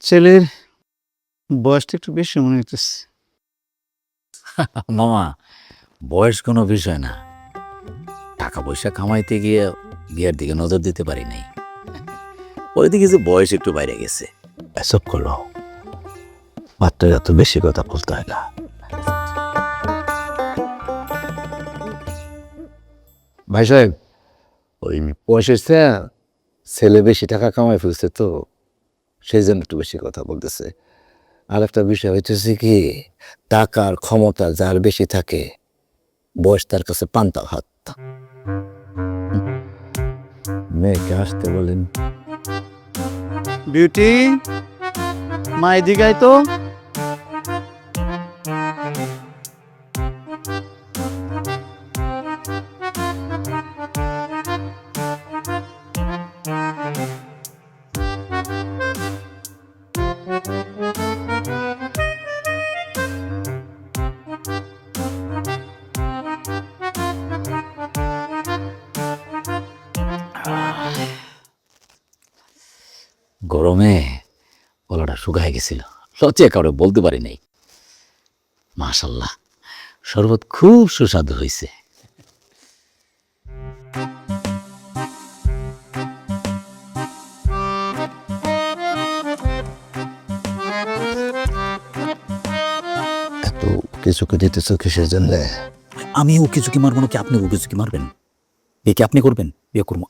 ছেলের বয়সটা একটু বেশি মনে হইতেছে। মামা, বয়স কোনো বিষয় না। টাকা পয়সা কামাইতে গিয়ে বিয়ের দিকে নজর দিতে পারি নাই। ওই দিকে যে বয়স একটু বাইরে গেছে। এসব করলো মাত্র এত বেশি কথা বলতে হয় না। ভাই সাহেব, ওই বয়সের ছেলে বেশি টাকা কামাই ফেলছে, তো সেই জন্য একটু বেশি কথা বলতেছে। আর একটা বিষয় হইতেছে কি, টাকার ক্ষমতা যার বেশি থাকে বয়স তার কাছে পান্তা ভাত। মেয়েকে আসতে বলেন। বিউটি, মা এদিকে আয় তো। গরমে গলাটা শুকায় গেছিল, লজ্জায় কারো বলতে পারি নাই। মাশাল্লাহ, শরবত খুব সুস্বাদু হয়েছে। এত কিছুকে দিতেছ কিসের জন্য? আমি ওকে ঝুঁকি মারবো নাকি আপনি ওকে ঝুঁকি মারবেন? বিয়ে কি আপনি করবেন? বিয়ে করবো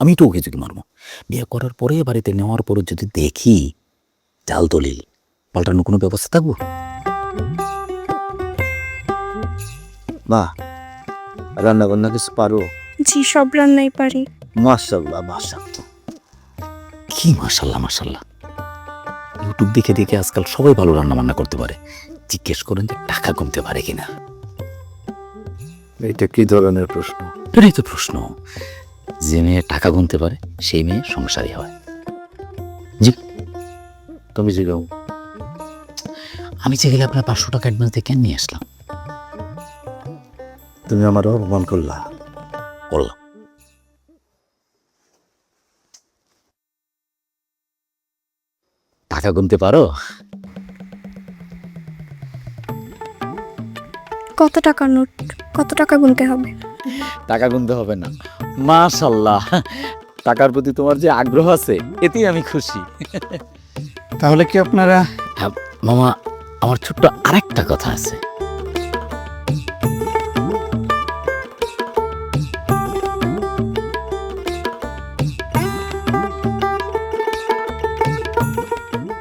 আমি তো ওকে ঝুঁকি মারবো। বিয়ে করার পরে বাড়িতে নেওয়ার পরে যদি দেখি জাল দলিল, পাল্টানোর কোনো ব্যবস্থা থাকবো? মা, রান্না বান্না কিছু পারো? জি, সব রান্নাই পারি। মাশাআল্লাহ মাশাআল্লাহ। কি মাশাল্লাহ মাশাল্লাহ! ইউটিউব দেখে দেখে আজকাল সবাই ভালো রান্না বান্না করতে পারে। জিজ্ঞেস করেন যে টাকা কমতে পারে কিনা। এটা কি ধরনের প্রশ্ন? এটাই তো প্রশ্ন। যে মেয়ে টাকা গুনতে পারে সেই মেয়ে সংসারী হয়। জি, তুমি জিগাও। আমি যে গেলে আপনার 500 টাকা অ্যাডভান্স দিয়ে কেন নিয়ে আসলাম? তুমি আমার অপমান করলা। বললাম টাকা গুনতে পারো? কত টাকা নোট? কত টাকা গুনতে হবে? টাকা গুনতে হবে না। মাশাল্লাহ, টাকার প্রতি তোমার যে আগ্রহ আছে এতেই আমি খুশি। তাহলে কি আপনারা? হ্যাঁ মামা, আমার ছোট্ট আরেকটা কথা আছে।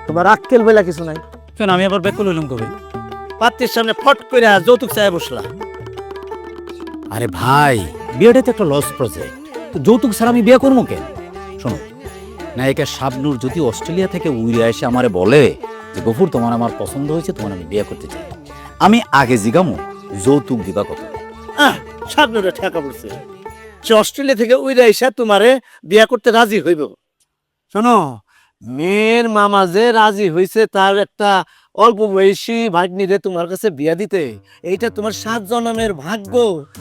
তোমার আক্কেল বইলা কিছু নাই। কেন আমি আবার বেকুল হইলাম কবে? পাত্রের সামনে ফট করে যৌতুক চায় বসলা। আরে ভাই, বিয়েটা তো একটা লস প্রজেক্ট, তো যৌতুক ছাড়া আমি বিয়ে করবো কেন? শোনো, নায়িকা শাবনূর যদি অস্ট্রেলিয়া থেকে উড়ে এসে আমারে বলে যে গফুর তোমার আমার পছন্দ হয়েছে, তোমার আমি বিয়ে করতে চাই, আমি আগে জিগামো যৌতুক দিবা কত? শাবনূরে ঠেকা পড়ছে, সে অস্ট্রেলিয়া থেকে উইরা এসে তোমারে বিয়ে করতে রাজি হইব। শোনো, মেয়ের মামা যে রাজি হইছে তার একটা অল্প বয়সী ভাগ্নিরে তোমার কাছে বিয়া দিতে, এইটা তোমার 7 জন্মের ভাগ্য।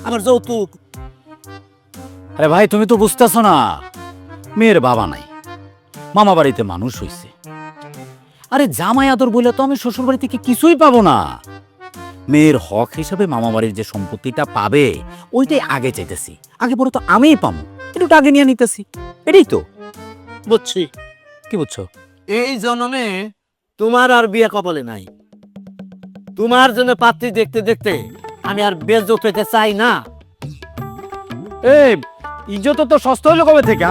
আমার যৌতুক? আরে ভাই, তুমি তো বুঝতেছো না, মেয়ের বাবা নাই, মামা বাড়িতে মানুষ হইছে। আরে জামাই আদর বলে তো আমি শ্বশুর বাড়ি থেকে কিছুই পাবো না। মেয়ের হক হিসাবে মামা বাড়ির যে সম্পত্তিটা পাবে ওইটাই আগে চাইতেছি। আগে পরে তো আমিই পাবো, একটু আগে নিয়ে নিতেছি, এটাই তো। বুঝছি। কি বুঝছো? এই জন্মে তোমার আর বিয়ে কপালে নাই। তোমার জন্য পাত্রী দেখতে দেখতে আমি আর বেজ্জত হইতে চাই না। এই ইজ্জত তো সস্তা হইলো কবে থেকে?